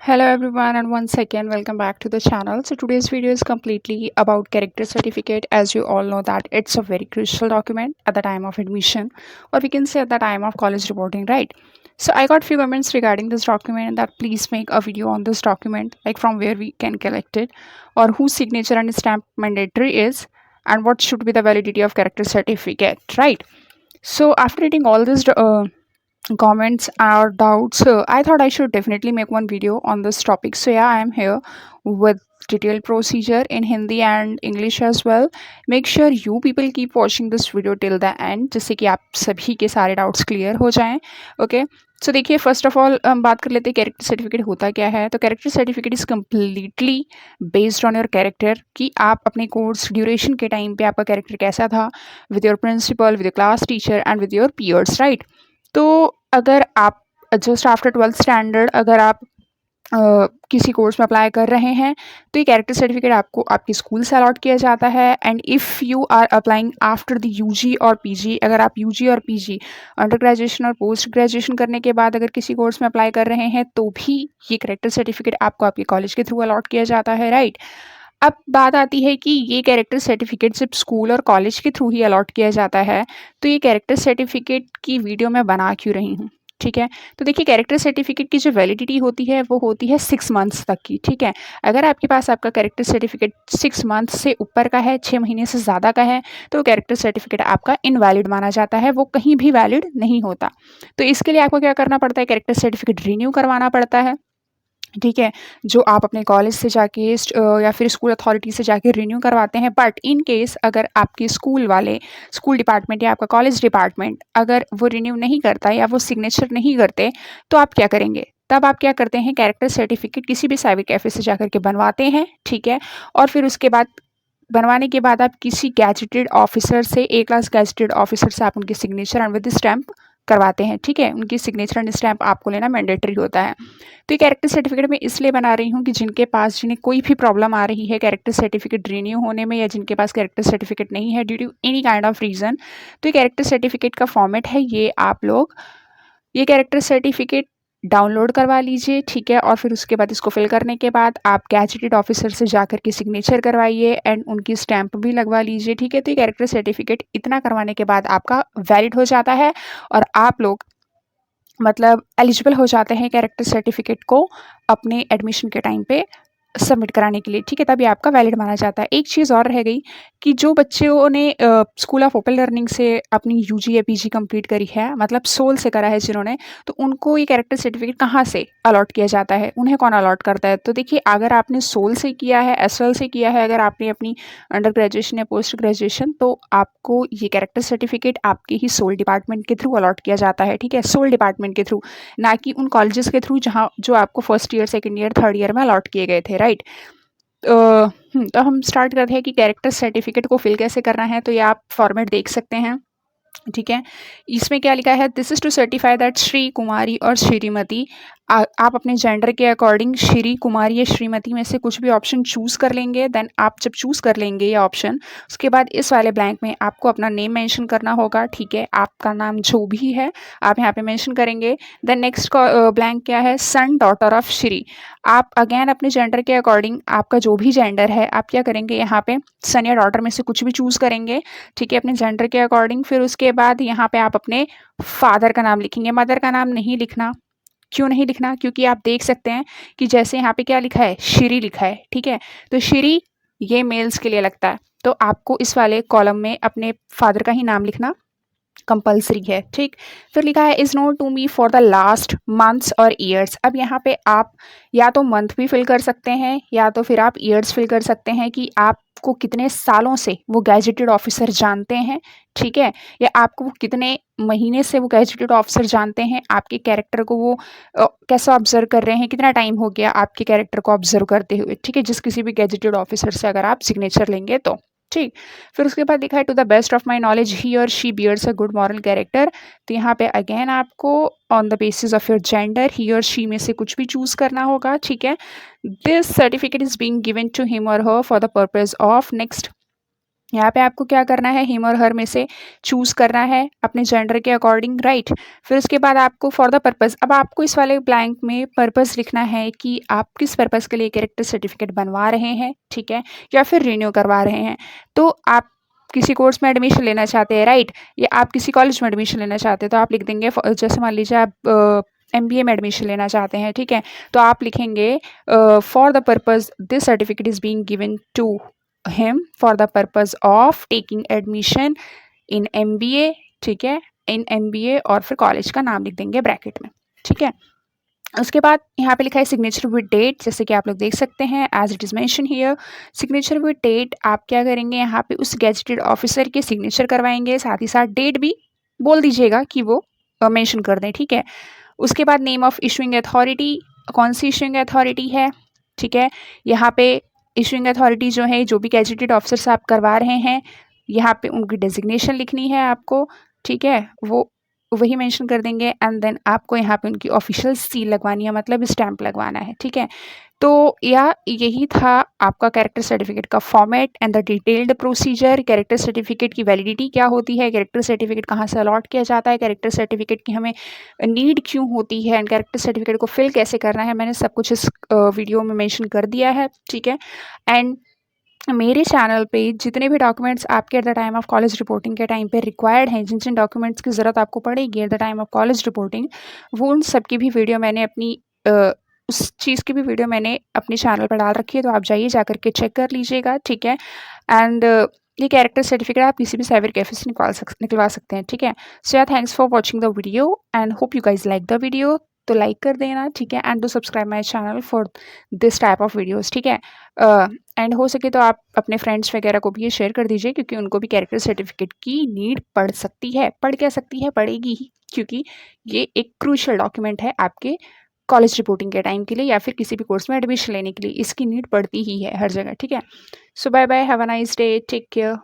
Hello everyone and once again welcome back to the channel. So today's video is completely about character certificate. As you all know that it's a very crucial document at the time of admission, or we can say at the time of college reporting, right? So I got few comments regarding this document that please make a video on this document, like from where we can collect it, or whose signature and stamp mandatory is, and what should be the validity of character certificate, right? So after reading all this comments or doubts, I thought I should definitely make one video on this topic. So yeah, I am here with detailed procedure in Hindi and English as well. Make sure you people keep watching this video till the end, जिससे कि आप सभी के सारे doubts clear हो जाएं. Okay, सो देखिए, first of all हम बात कर लेते हैं कैरेक्टर सर्टिफिकेट होता क्या है. तो character certificate is completely based on your character, कि आप अपने कोर्स ड्यूरेशन के टाइम पे आपका कैरेक्टर कैसा था with your principal, with your class teacher and with your peers, right. तो अगर आप जस्ट आफ्टर 12th स्टैंडर्ड अगर आप किसी कोर्स में अप्लाई कर रहे हैं, तो ये कैरेक्टर सर्टिफिकेट आपको आपके स्कूल से अलॉट किया जाता है. And if you are applying after the UG और पीजी, अगर आप यूजी और पीजी अंडर ग्रेजुएशन और पोस्ट ग्रेजुएशन करने के बाद अगर किसी कोर्स में अप्लाई कर रहे हैं, तो भी ये कैरेक्टर सर्टिफिकेट आपको आपके कॉलेज के थ्रू अलॉट किया जाता है, राइट. अब बात आती है कि ये कैरेक्टर सर्टिफिकेट सिर्फ स्कूल और कॉलेज के थ्रू ही अलॉट किया जाता है, तो ये कैरेक्टर सर्टिफिकेट की वीडियो मैं बना क्यों रही हूँ, ठीक है. तो देखिए, कैरेक्टर सर्टिफिकेट की जो वैलिडिटी होती है वो होती है 6 मंथ्स तक की, ठीक है. अगर आपके पास आपका कैरेक्टर सर्टिफिकेट 6 मंथ से ऊपर का है, 6 महीने से ज़्यादा का है, तो कैरेक्टर सर्टिफिकेट आपका इनवैलिड माना जाता है, वो कहीं भी वैलिड नहीं होता. तो इसके लिए आपको क्या करना पड़ता है, कैरेक्टर सर्टिफिकेट रीन्यू करवाना पड़ता है, ठीक है, जो आप अपने कॉलेज से जाके या फिर स्कूल अथॉरिटी से जाके रिन्यू करवाते हैं. बट इन केस अगर आपके स्कूल वाले, स्कूल डिपार्टमेंट या आपका कॉलेज डिपार्टमेंट अगर वो रिन्यू नहीं करता या वो सिग्नेचर नहीं करते, तो आप क्या करेंगे, तब आप क्या करते हैं, कैरेक्टर सर्टिफिकेट किसी भी साइबर कैफ़े से जाकर के बनवाते हैं, ठीक है. और फिर उसके बाद बनवाने के बाद आप किसी गैजेटेड ऑफिसर से, ए क्लास गैजेटेड ऑफिसर से आप उनकी सिग्नेचर एंड विद स्टैम्प करवाते हैं, ठीक है. उनकी सिग्नेचर एंड स्टैम्प आपको लेना मैंडेटरी होता है. तो ये कैरेक्टर सर्टिफिकेट मैं इसलिए बना रही हूँ कि जिनके पास, जिन्हें कोई भी प्रॉब्लम आ रही है कैरेक्टर सर्टिफिकेट रिन्यू होने में, या जिनके पास कैरेक्टर सर्टिफिकेट नहीं है due to any kind of reason, तो ये कैरेक्टर सर्टिफिकेट का फॉर्मेट है ये. आप लोग ये कैरेक्टर सर्टिफिकेट डाउनलोड करवा लीजिए, ठीक है. और फिर उसके बाद इसको फिल करने के बाद आप गैजेटेड ऑफिसर से जाकर के सिग्नेचर करवाइए एंड उनकी स्टैंप भी लगवा लीजिए, ठीक है. तो ये कैरेक्टर सर्टिफिकेट इतना करवाने के बाद आपका वैलिड हो जाता है और आप लोग मतलब एलिजिबल हो जाते हैं कैरेक्टर सर्टिफिकेट को अपने एडमिशन के टाइम पे सबमिट कराने के लिए, ठीक है. तभी आपका वैलिड माना जाता है. एक चीज़ और रह गई कि जो बच्चों ने स्कूल ऑफ ओपन लर्निंग से अपनी यूजी या पीजी कंप्लीट करी है, मतलब सोल से करा है जिन्होंने, तो उनको ये कैरेक्टर सर्टिफिकेट कहाँ से अलॉट किया जाता है, उन्हें कौन अलॉट करता है. तो देखिए, अगर आपने सोल से किया है, एसएल से किया है, अगर आपने अपनी अंडर ग्रेजुएशन या पोस्ट ग्रेजुएशन, तो आपको ये कैरेक्टर सर्टिफिकेट आपके ही सोल डिपार्टमेंट के थ्रू अलॉट किया जाता है, ठीक है. सोल डिपार्टमेंट के थ्रू, ना कि उन कॉलेजेस के थ्रू जहाँ जो आपको first year, second year, third year में अलॉट किए गए थे, राइट. तो हम स्टार्ट करते हैं कि कैरेक्टर सर्टिफिकेट को फिल कैसे करना है. तो ये आप फॉर्मेट देख सकते हैं, ठीक है. इसमें क्या लिखा है, this is to certify that Shri, Kumari or Shrimati, आप अपने जेंडर के अकॉर्डिंग श्री, कुमारी या श्रीमती में से कुछ भी ऑप्शन चूज़ कर लेंगे. देन आप जब चूज़ कर लेंगे ये ऑप्शन, उसके बाद इस वाले ब्लैंक में आपको अपना नेम मेंशन करना होगा, ठीक है. आपका नाम जो भी है आप यहाँ पे मेंशन करेंगे. देन नेक्स्ट ब्लैंक क्या है, सन, डॉटर ऑफ श्री. आप अगेन अपने जेंडर के अकॉर्डिंग, आपका जो भी जेंडर है, आप क्या करेंगे, यहाँ पे सन या डॉटर में से कुछ भी चूज़ करेंगे, ठीक है, अपने जेंडर के अकॉर्डिंग. फिर उसके बाद यहाँ पे आप अपने फादर का नाम लिखेंगे, मदर का नाम नहीं लिखना. क्यों नहीं लिखना, क्योंकि आप देख सकते हैं कि जैसे यहाँ पे क्या लिखा है, श्री लिखा है, ठीक है. तो श्री ये मेल्स के लिए लगता है, तो आपको इस वाले कॉलम में अपने फादर का ही नाम लिखना कंपलसरी है, ठीक. फिर लिखा है is not to me for the last months और ईयर्स. अब यहाँ पे आप या तो मंथ भी फिल कर सकते हैं या तो फिर आप ईयर्स फिल कर सकते हैं, कि आपको कितने सालों से वो गैजेटेड ऑफिसर जानते हैं, ठीक है, या आपको कितने महीने से वो गैजेटेड ऑफिसर जानते हैं, आपके कैरेक्टर को वो कैसा ऑब्जर्व कर रहे हैं, कितना टाइम हो गया आपके कैरेक्टर को ऑब्जर्व करते हुए, ठीक है, जिस किसी भी गैजेटेड ऑफिसर से अगर आप सिग्नेचर लेंगे तो, ठीक. फिर उसके बाद लिखा है to the best of my knowledge he or she bears a good moral character. तो यहाँ पे अगेन आपको on the basis of your gender he or she में से कुछ भी चूज़ करना होगा, ठीक है. This certificate is being given to him or her for the purpose of next यहाँ पे आपको क्या करना है, हिम और हर में से चूज़ करना है अपने जेंडर के अकॉर्डिंग, राइट। फिर उसके बाद आपको फॉर द पर्पज़, अब आपको इस वाले ब्लैंक में पर्पज़ लिखना है कि आप किस पर्पज़ के लिए कैरेक्टर सर्टिफिकेट बनवा रहे हैं, ठीक है, या फिर रिन्यू करवा रहे हैं। तो आप किसी कोर्स में एडमिशन लेना चाहते हैं, राइट, या आप किसी कॉलेज में एडमिशन लेना चाहते हैं, तो आप लिख देंगे जैसे मान लीजिए आप MBA में एडमिशन लेना चाहते हैं, ठीक है, तो आप लिखेंगे for the purpose this certificate is being given to him for the purpose of taking admission in MBA, ठीक है, इन MBA, और फिर कॉलेज का नाम लिख देंगे ब्रैकेट में, ठीक है। उसके बाद यहाँ पे लिखा है सिग्नेचर विद डेट, जैसे कि आप लोग देख सकते हैं as it is mention here. Signature with date आप क्या करेंगे, यहाँ पे उस गेजेटेड ऑफिसर के सिग्नेचर करवाएंगे, साथ ही साथ डेट भी बोल दीजिएगा कि वो मेंशन कर दें, ठीक है। उसके बाद नेम ऑफ इशुइंग अथॉरिटी, कौन सी इशुइंग अथॉरिटी है, ठीक है, यहाँ पे इशुइंग अथॉरिटी जो है, जो भी गेजेटेड ऑफिसर्स आप करवा रहे हैं, यहाँ पे उनकी डेजिग्नेशन लिखनी है आपको, ठीक है, वो वही मेंशन कर देंगे। एंड देन आपको यहाँ पे उनकी ऑफिशियल सील लगवानी है, मतलब स्टैंप लगवाना है, ठीक है। तो यही था आपका कैरेक्टर सर्टिफिकेट का format and the detailed procedure. Character certificate की वैलिडिटी क्या होती है, कैरेक्टर सर्टिफिकेट कहाँ से अलॉट किया जाता है, कैरेक्टर सर्टिफिकेट की हमें नीड क्यों होती है, एंड कैरेक्टर सर्टिफिकेट को फिल कैसे करना है, मैंने सब कुछ इस वीडियो में मेंशन कर दिया है, ठीक है। एंड मेरे चैनल पे जितने भी डॉक्यूमेंट्स आपके at the time of college reporting के टाइम पे रिक्वायर्ड हैं, जिन जिन डॉक्यूमेंट्स की ज़रूरत आपको पड़ेगी at the time of college reporting, वो उन सब की भी वीडियो मैंने अपनी उस चीज़ की भी वीडियो मैंने अपने चैनल पर डाल रखी है, तो आप जाइए जा करके चेक कर लीजिएगा, ठीक है। एंड ये कैरेक्टर सर्टिफिकेट आप किसी भी साइबर कैफे से निकलवा सकते हैं, ठीक है। सो या thanks for watching the video and hope you guys like the video. तो लाइक कर देना, ठीक है, and do subscribe my channel for this type of videos, ठीक है। एंड हो सके तो आप अपने फ्रेंड्स वगैरह को भी ये शेयर कर दीजिए, क्योंकि उनको भी कैरेक्टर सर्टिफिकेट की नीड पड़ सकती है, पड़ क्या सकती है, पड़ेगी ही, क्योंकि ये एक क्रूशियल डॉक्यूमेंट है आपके कॉलेज रिपोर्टिंग के टाइम के लिए, या फिर किसी भी कोर्स में एडमिशन लेने के लिए इसकी नीड पड़ती ही है हर जगह, ठीक है। So bye bye, have a nice day, take care.